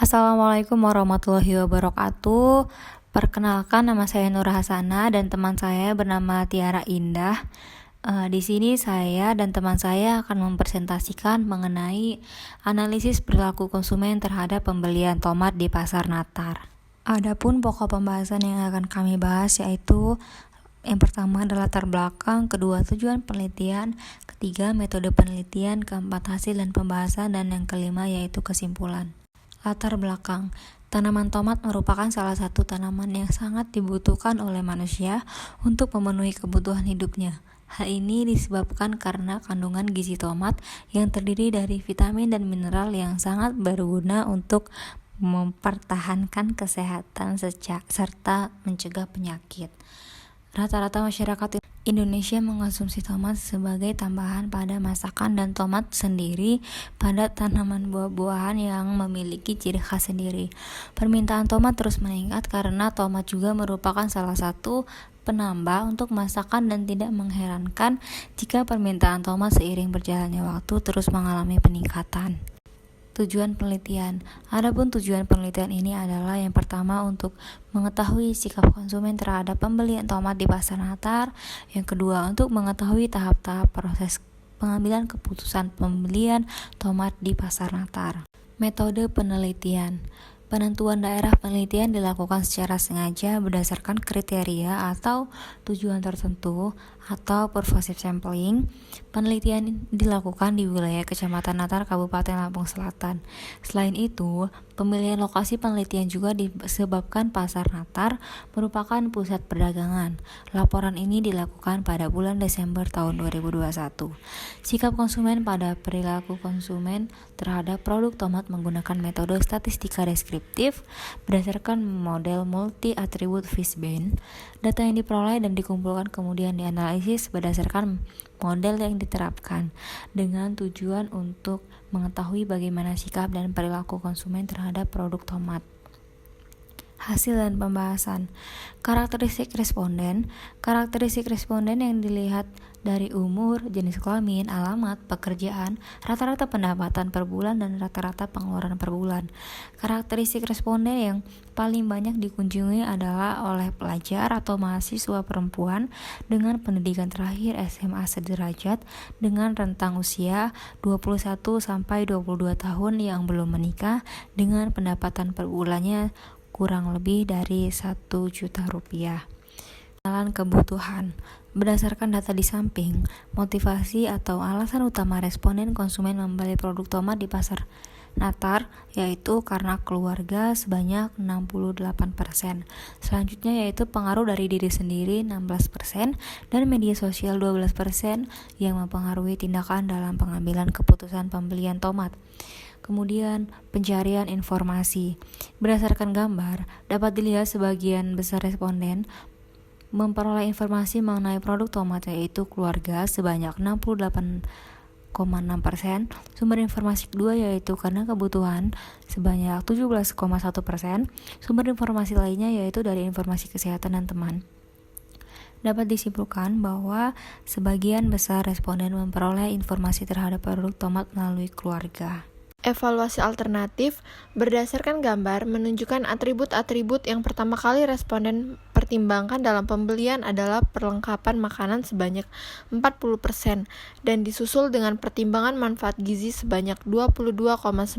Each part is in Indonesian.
Assalamualaikum warahmatullahi wabarakatuh. Perkenalkan, nama saya Nur Hasana dan teman saya bernama Tiara Indah. Di sini saya dan teman saya akan mempresentasikan mengenai analisis perilaku konsumen terhadap pembelian tomat di pasar Natar. Adapun pokok pembahasan yang akan kami bahas yaitu yang pertama adalah latar belakang, kedua tujuan penelitian, ketiga metode penelitian, keempat hasil dan pembahasan, dan yang kelima yaitu kesimpulan. Latar belakang. Tanaman tomat merupakan salah satu tanaman yang sangat dibutuhkan oleh manusia untuk memenuhi kebutuhan hidupnya. Hal ini disebabkan karena kandungan gizi tomat yang terdiri dari vitamin dan mineral yang sangat berguna untuk mempertahankan kesehatan serta mencegah penyakit. Rata-rata masyarakat Indonesia mengonsumsi tomat sebagai tambahan pada masakan, dan tomat sendiri pada tanaman buah-buahan yang memiliki ciri khas sendiri. Permintaan tomat terus meningkat karena tomat juga merupakan salah satu penambah untuk masakan, dan tidak mengherankan jika permintaan tomat seiring berjalannya waktu terus mengalami peningkatan. Tujuan penelitian. Adapun tujuan penelitian ini adalah yang pertama untuk mengetahui sikap konsumen terhadap pembelian tomat di pasar Natar, yang kedua untuk mengetahui tahap-tahap proses pengambilan keputusan pembelian tomat di pasar Natar. Metode penelitian. Penentuan daerah penelitian dilakukan secara sengaja berdasarkan kriteria atau tujuan tertentu atau pervasive sampling. Penelitian dilakukan di wilayah Kecamatan Natar, Kabupaten Lampung Selatan. Selain itu, pemilihan lokasi penelitian juga disebabkan pasar Natar merupakan pusat perdagangan. Laporan ini dilakukan pada bulan Desember tahun 2021. Sikap konsumen pada perilaku konsumen terhadap produk tomat menggunakan metode statistika deskriptif berdasarkan model multi-attribute Fishbane. Data yang diperoleh dan dikumpulkan kemudian dianalisis berdasarkan model yang diterapkan dengan tujuan untuk mengetahui bagaimana sikap dan perilaku konsumen terhadap produk tomat. Hasil dan pembahasan. Karakteristik responden. Karakteristik responden yang dilihat dari umur, jenis kelamin, alamat, pekerjaan, rata-rata pendapatan per bulan, dan rata-rata pengeluaran per bulan. Karakteristik responden yang paling banyak dikunjungi adalah oleh pelajar atau mahasiswa perempuan dengan pendidikan terakhir SMA sederajat dengan rentang usia 21 sampai 22 tahun yang belum menikah dengan pendapatan per bulannya kurang lebih dari 1 juta rupiah. Pengenalan kebutuhan. Berdasarkan data di samping, motivasi atau alasan utama responden konsumen membeli produk tomat di pasar Natar yaitu karena keluarga sebanyak 68%. Selanjutnya yaitu pengaruh dari diri sendiri 16% dan media sosial 12% yang mempengaruhi tindakan dalam pengambilan keputusan pembelian tomat. Kemudian pencarian informasi. Berdasarkan gambar, dapat dilihat sebagian besar responden memperoleh informasi mengenai produk tomat yaitu keluarga sebanyak 68,6%, sumber informasi kedua yaitu karena kebutuhan sebanyak 17,1%, sumber informasi lainnya yaitu dari informasi kesehatan dan teman. Dapat disimpulkan bahwa sebagian besar responden memperoleh informasi terhadap produk tomat melalui keluarga. Evaluasi alternatif berdasarkan gambar menunjukkan atribut-atribut yang pertama kali responden pertimbangkan dalam pembelian adalah perlengkapan makanan sebanyak 40% dan disusul dengan pertimbangan manfaat gizi sebanyak 22,9%.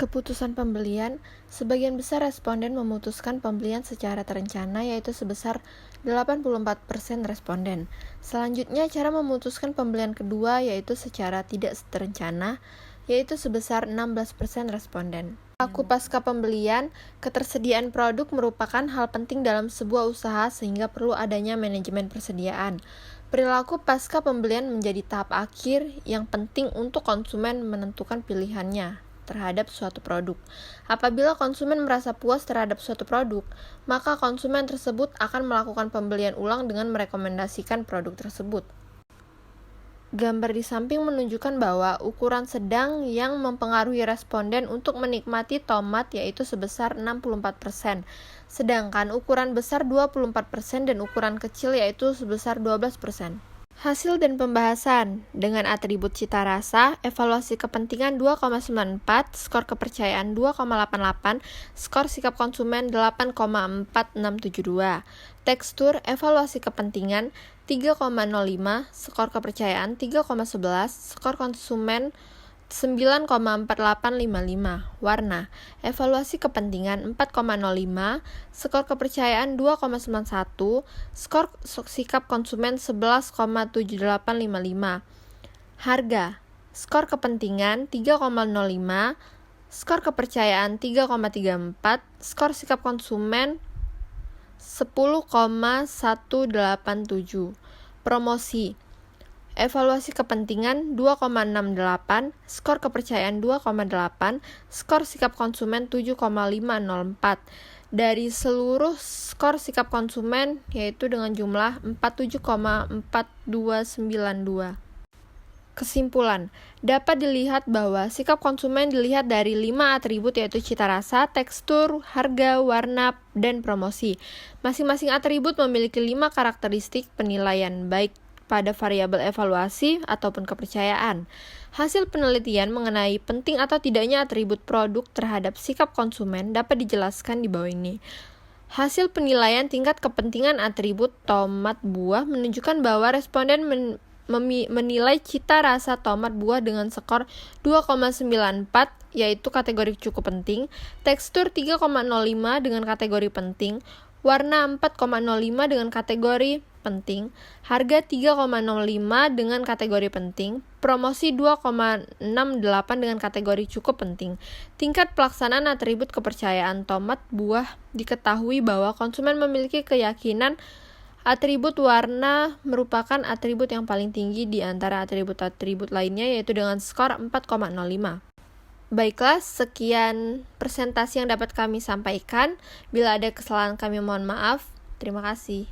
Keputusan pembelian, sebagian besar responden memutuskan pembelian secara terencana yaitu sebesar 84% responden. Selanjutnya cara memutuskan pembelian kedua yaitu secara tidak terencana yaitu sebesar 16% responden. Perilaku pasca pembelian, ketersediaan produk merupakan hal penting dalam sebuah usaha sehingga perlu adanya manajemen persediaan. Perilaku pasca pembelian menjadi tahap akhir yang penting untuk konsumen menentukan pilihannya terhadap suatu produk. Apabila konsumen merasa puas terhadap suatu produk, maka konsumen tersebut akan melakukan pembelian ulang dengan merekomendasikan produk tersebut. Gambar di samping menunjukkan bahwa ukuran sedang yang mempengaruhi responden untuk menikmati tomat yaitu sebesar 64%, sedangkan ukuran besar 24% dan ukuran kecil yaitu sebesar 12%. Hasil dan pembahasan. Dengan atribut cita rasa, evaluasi kepentingan 2,94, skor kepercayaan 2,88, skor sikap konsumen 8,4672. Tekstur, evaluasi kepentingan 3,05, skor kepercayaan 3,11, skor konsumen 9,4855. Warna, evaluasi kepentingan 4,05, skor kepercayaan 2,91, skor sikap konsumen 11,7855. Harga, skor kepentingan 3,05, skor kepercayaan 3,34, skor sikap konsumen 10,187. Promosi, evaluasi kepentingan 2,68, skor kepercayaan 2,8, skor sikap konsumen 7,504. Dari seluruh skor sikap konsumen yaitu dengan jumlah 47,4292. Kesimpulan, dapat dilihat bahwa sikap konsumen dilihat dari 5 atribut yaitu cita rasa, tekstur, harga, warna, dan promosi. Masing-masing atribut memiliki 5 karakteristik penilaian, baik pada variabel evaluasi ataupun kepercayaan. Hasil penelitian mengenai penting atau tidaknya atribut produk terhadap sikap konsumen dapat dijelaskan di bawah ini. Hasil penilaian tingkat kepentingan atribut tomat buah menunjukkan bahwa responden menilai cita rasa tomat buah dengan skor 2,94 yaitu kategori cukup penting, tekstur 3,05 dengan kategori penting, warna 4,05 dengan kategori penting, harga 3,05 dengan kategori penting, promosi 2,68 dengan kategori cukup penting. Tingkat pelaksanaan atribut kepercayaan tomat buah diketahui bahwa konsumen memiliki keyakinan atribut warna merupakan atribut yang paling tinggi di antara atribut-atribut lainnya yaitu dengan skor 4,05. Baiklah, sekian presentasi yang dapat kami sampaikan. Bila ada kesalahan kami mohon maaf. Terima kasih.